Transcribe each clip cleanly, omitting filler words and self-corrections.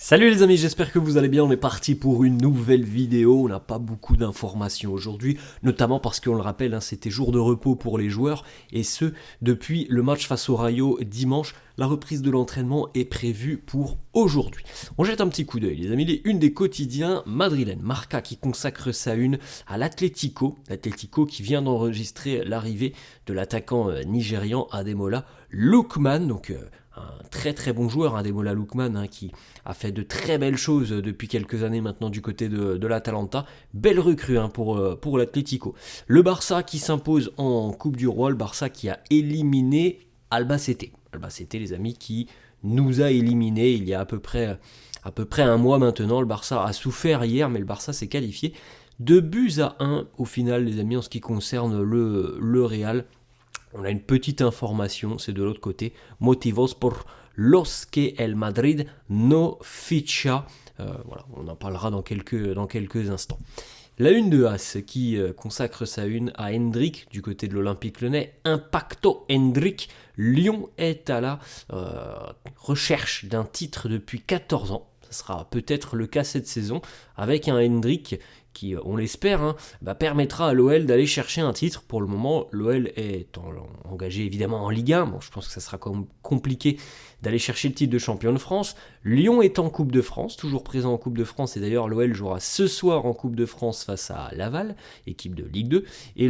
Salut les amis, j'espère que vous allez bien, on est parti pour une nouvelle vidéo, on n'a pas beaucoup d'informations aujourd'hui, notamment parce qu'on le rappelle, c'était jour de repos pour les joueurs, et ce, depuis le match face au Rayo dimanche, la reprise de l'entraînement est prévue pour aujourd'hui. On jette un petit coup d'œil les amis, les unes des quotidiens madrilènes, Marca qui consacre sa une à l'Atlético qui vient d'enregistrer l'arrivée de l'attaquant nigérian Ademola Lookman, donc un très très bon joueur, Ademola Lookman, qui a fait de très belles choses depuis quelques années maintenant du côté de l'Atalanta. Belle recrue pour l'Atlético. Le Barça qui s'impose en Coupe du Roi, le Barça qui a éliminé Albacete. Albacete les amis qui nous a éliminés il y a à peu près un mois maintenant. Le Barça a souffert hier mais le Barça s'est qualifié. 2-1 au final les amis en ce qui concerne le Real. On a une petite information, c'est de l'autre côté. Motivos por los que el Madrid no ficha. Voilà, on en parlera dans quelques instants. La une de As qui consacre sa une à Hendrik du côté de l'Olympique Lyonnais. Impacto Hendrik. Lyon est à la recherche d'un titre depuis 14 ans. Ce sera peut-être le cas cette saison avec un Hendrik qui, on l'espère, permettra à l'OL d'aller chercher un titre. Pour le moment, l'OL est engagé évidemment en Ligue 1. Bon, je pense que ça sera quand même compliqué d'aller chercher le titre de champion de France. Lyon est en Coupe de France, toujours présent en Coupe de France. Et d'ailleurs, l'OL jouera ce soir en Coupe de France face à Laval, équipe de Ligue 2. Et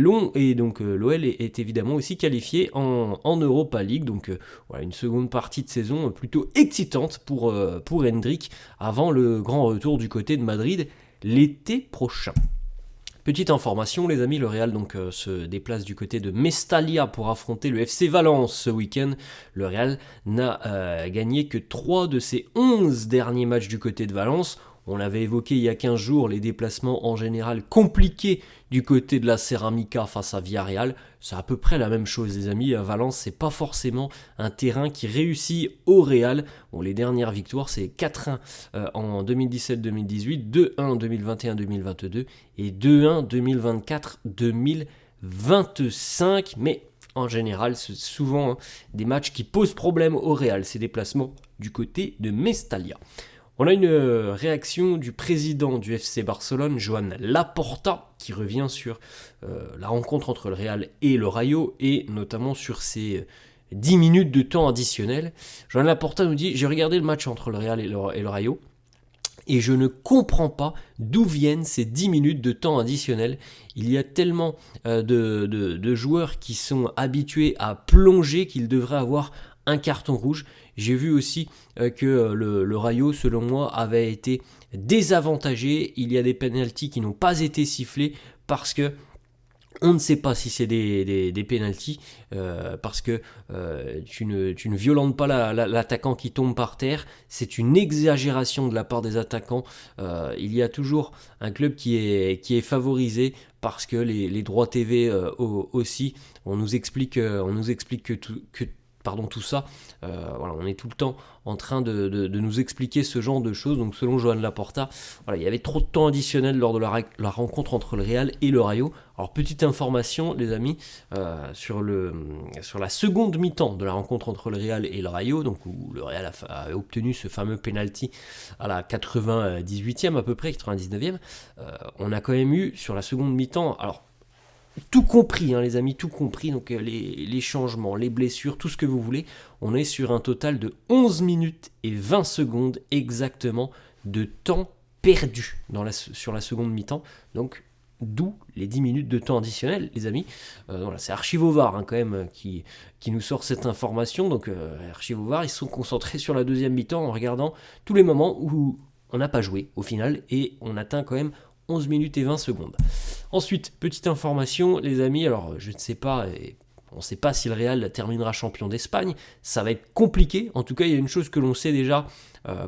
donc l'OL est évidemment aussi qualifié en Europa League. Donc voilà, une seconde partie de saison plutôt excitante pour Hendrik avant le grand retour du côté de Madrid l'été prochain. Petite information les amis, le Real se déplace du côté de Mestalla pour affronter le FC Valence ce week-end. Le Real n'a gagné que 3 de ses 11 derniers matchs du côté de Valence. On l'avait évoqué il y a 15 jours, les déplacements en général compliqués du côté de la Ceramica face à Villarreal. C'est à peu près la même chose les amis. Valence, c'est pas forcément un terrain qui réussit au Real. Bon, les dernières victoires, c'est 4-1 en 2017-2018, 2-1 en 2021-2022 et 2-1 2024-2025. Mais en général, c'est souvent des matchs qui posent problème au Real, ces déplacements du côté de Mestalla. On a une réaction du président du FC Barcelone, Joan Laporta, qui revient sur la rencontre entre le Real et le Rayo, et notamment sur ces 10 minutes de temps additionnel. Joan Laporta nous dit « J'ai regardé le match entre le Real et le Rayo, et je ne comprends pas d'où viennent ces 10 minutes de temps additionnel. Il y a tellement de joueurs qui sont habitués à plonger qu'ils devraient avoir un carton rouge. J'ai vu aussi que le Rayo, selon moi, avait été désavantagé. Il y a des pénaltys qui n'ont pas été sifflés parce que on ne sait pas si c'est des pénaltys parce que tu ne violentes pas l'attaquant qui tombe par terre. C'est une exagération de la part des attaquants. Il y a toujours un club qui est favorisé parce que les droits TV aussi. On nous explique que tout ça, voilà, on est tout le temps en train de nous expliquer ce genre de choses. Donc selon Joan Laporta, voilà, il y avait trop de temps additionnel lors de la rencontre entre le Real et le Rayo. Alors petite information les amis, sur la seconde mi-temps de la rencontre entre le Real et le Rayo, donc où le Real a obtenu ce fameux penalty à la 98e à peu près, 99e, on a quand même eu sur la seconde mi-temps, alors tout compris les amis, tout compris, donc les changements, les blessures, tout ce que vous voulez, on est sur un total de 11 minutes et 20 secondes exactement de temps perdu sur la seconde mi-temps, donc d'où les 10 minutes de temps additionnel les amis. Voilà, c'est Archivovar quand même qui nous sort cette information, donc Archivovar ils sont concentrés sur la deuxième mi-temps en regardant tous les moments où on n'a pas joué au final et on atteint quand même 11 minutes et 20 secondes. Ensuite, petite information, les amis, alors je ne sais pas, on ne sait pas si le Real terminera champion d'Espagne, ça va être compliqué. En tout cas, il y a une chose que l'on sait déjà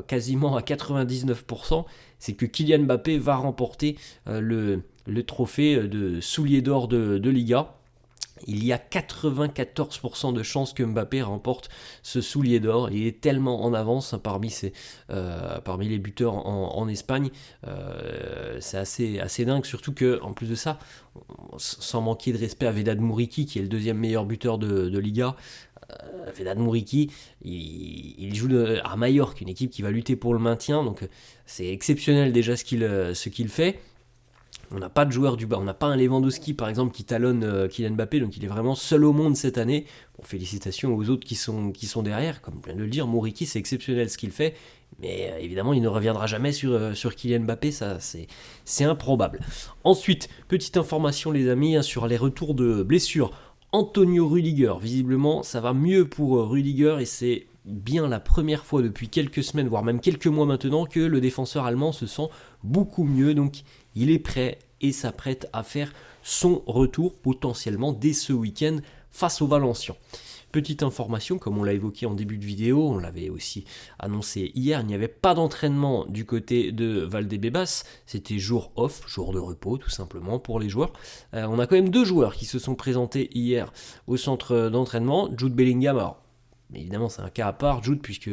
quasiment à 99%, c'est que Kylian Mbappé va remporter le trophée de soulier d'or de Liga. il y a 94% de chances que Mbappé remporte ce soulier d'or. Il est tellement en avance parmi les buteurs en Espagne. C'est assez dingue, surtout que en plus de ça, sans manquer de respect à Vedad Muriqi, qui est le deuxième meilleur buteur de Liga, Vedad Muriqi, il joue à Majorque, une équipe qui va lutter pour le maintien, donc c'est exceptionnel déjà ce qu'il fait. On n'a pas de joueur du bas, on n'a pas un Lewandowski par exemple qui talonne Kylian Mbappé, donc il est vraiment seul au monde cette année. Bon, félicitations aux autres qui sont derrière, comme je viens de le dire, Muriqi c'est exceptionnel ce qu'il fait, mais évidemment il ne reviendra jamais sur Kylian Mbappé, ça c'est improbable. Ensuite, petite information les amis, sur les retours de blessures. Antonio Rüdiger, visiblement ça va mieux pour Rüdiger et c'est bien la première fois depuis quelques semaines, voire même quelques mois maintenant, que le défenseur allemand se sent beaucoup mieux, donc il est prêt et s'apprête à faire son retour potentiellement dès ce week-end face aux Valencians. Petite information, comme on l'a évoqué en début de vidéo, on l'avait aussi annoncé hier, il n'y avait pas d'entraînement du côté de Valdebebas, c'était jour off, jour de repos tout simplement pour les joueurs. On a quand même 2 joueurs qui se sont présentés hier au centre d'entraînement, Jude Bellingham, alors évidemment, c'est un cas à part, Jude, puisque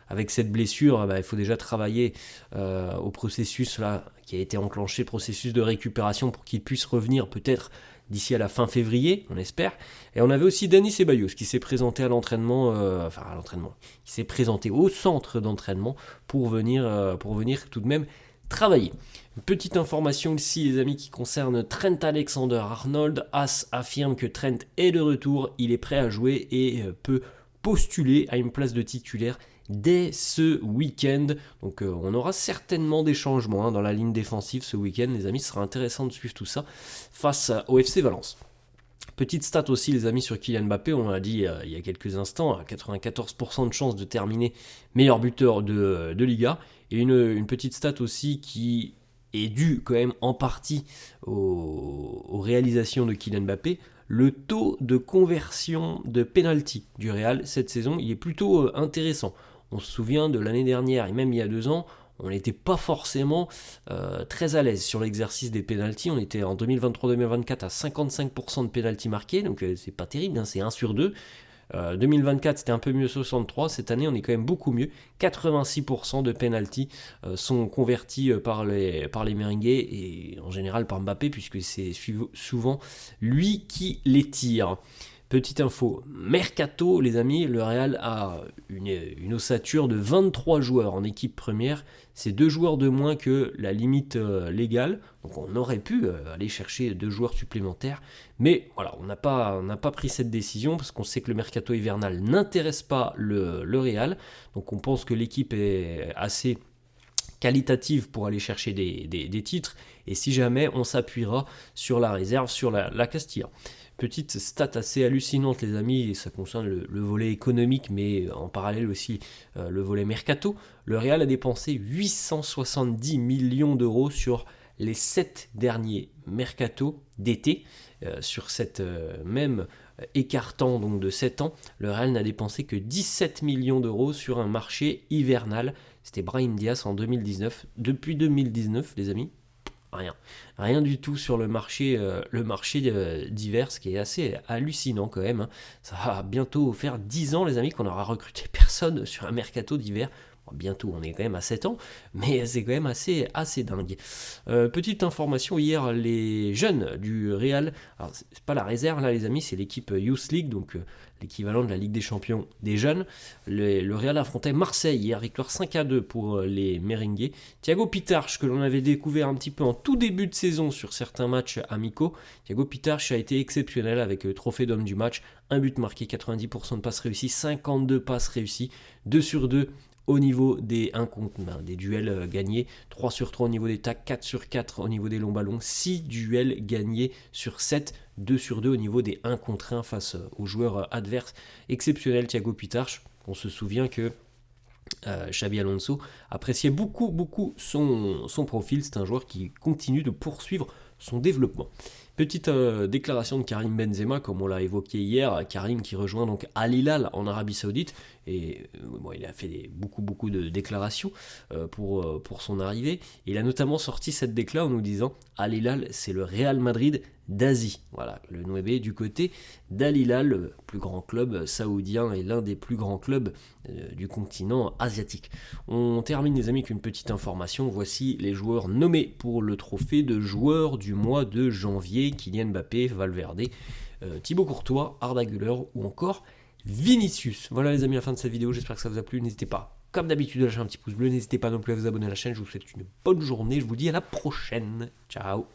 avec cette blessure, il faut déjà travailler au processus là, qui a été enclenché, processus de récupération pour qu'il puisse revenir peut-être d'ici à la fin février, on espère. Et on avait aussi Dani Ceballos qui s'est présenté à l'entraînement, qui s'est présenté au centre d'entraînement pour venir tout de même travailler. Une petite information ici les amis qui concerne Trent Alexander-Arnold. AS affirme que Trent est de retour, il est prêt à jouer et peut postuler à une place de titulaire dès ce week-end. Donc on aura certainement des changements dans la ligne défensive ce week-end, les amis. Ce sera intéressant de suivre tout ça face au FC Valence. Petite stat aussi les amis sur Kylian Mbappé, on l'a dit il y a quelques instants, à 94% de chances de terminer meilleur buteur de Liga. Et une petite stat aussi qui est due quand même en partie aux réalisations de Kylian Mbappé. Le taux de conversion de penalty du Real cette saison, il est plutôt intéressant. On se souvient de l'année dernière et même il y a 2 ans, on n'était pas forcément très à l'aise sur l'exercice des pénaltys. On était en 2023-2024 à 55% de pénaltys marqués, donc c'est pas terrible, c'est 1 sur 2. 2024 c'était un peu mieux 63, cette année on est quand même beaucoup mieux, 86% de penalty sont convertis par les merengues et en général par Mbappé puisque c'est souvent lui qui les tire. Petite info, Mercato les amis, le Real a une ossature de 23 joueurs en équipe première, c'est 2 joueurs de moins que la limite légale, donc on aurait pu aller chercher 2 joueurs supplémentaires, mais voilà, on n'a pas pris cette décision parce qu'on sait que le Mercato hivernal n'intéresse pas le Real, donc on pense que l'équipe est assez qualitative pour aller chercher des titres, et si jamais on s'appuiera sur la réserve, sur la Castilla. Petite stat assez hallucinante les amis, et ça concerne le volet économique, mais en parallèle aussi le volet mercato. Le Real a dépensé 870 millions d'euros sur les 7 derniers mercato d'été. Sur cette même écartant donc de 7 ans, le Real n'a dépensé que 17 millions d'euros sur un marché hivernal. C'était Brahim Diaz en 2019. Depuis 2019 les amis, rien du tout sur le marché d'hiver, ce qui est assez hallucinant quand même. Ça va bientôt faire 10 ans les amis qu'on aura recruté personne sur un mercato d'hiver. Bientôt, on est quand même à 7 ans, mais c'est quand même assez dingue. Petite information, hier, les jeunes du Real, alors c'est pas la réserve là les amis, c'est l'équipe Youth League, donc l'équivalent de la Ligue des Champions des jeunes. Le Real affrontait Marseille hier, victoire 5-2 pour les merengues. Thiago Pitarch, que l'on avait découvert un petit peu en tout début de saison sur certains matchs amicaux, Thiago Pitarch a été exceptionnel avec trophée d'homme du match, un but marqué, 90% de passes réussies, 52 passes réussies, 2 sur 2 au niveau des duels gagnés, 3 sur 3 au niveau des tacles, 4 sur 4 au niveau des longs ballons, 6 duels gagnés sur 7, 2 sur 2 au niveau des 1 contre 1 face aux joueurs adverses. Exceptionnel Thiago Pitarch, on se souvient que Xabi Alonso appréciait beaucoup son profil, c'est un joueur qui continue de poursuivre son développement. Petite déclaration de Karim Benzema, comme on l'a évoqué hier, Karim qui rejoint donc Al Hilal en Arabie Saoudite, et bon, il a fait beaucoup de déclarations pour son arrivée. Il a notamment sorti cette déclaration en nous disant Al Hilal, c'est le Real Madrid d'Asie. Voilà, le Nouébé du côté d'Al Hilal, le plus grand club saoudien et l'un des plus grands clubs du continent asiatique. On termine les amis avec une petite information. Voici les joueurs nommés pour le trophée de joueur du mois de janvier. Kylian Mbappé, Valverde, Thibaut Courtois, Arda Güler ou encore Vinicius. Voilà les amis, la fin de cette vidéo. J'espère que ça vous a plu. N'hésitez pas, comme d'habitude, à lâcher un petit pouce bleu. N'hésitez pas non plus à vous abonner à la chaîne. Je vous souhaite une bonne journée. Je vous dis à la prochaine. Ciao.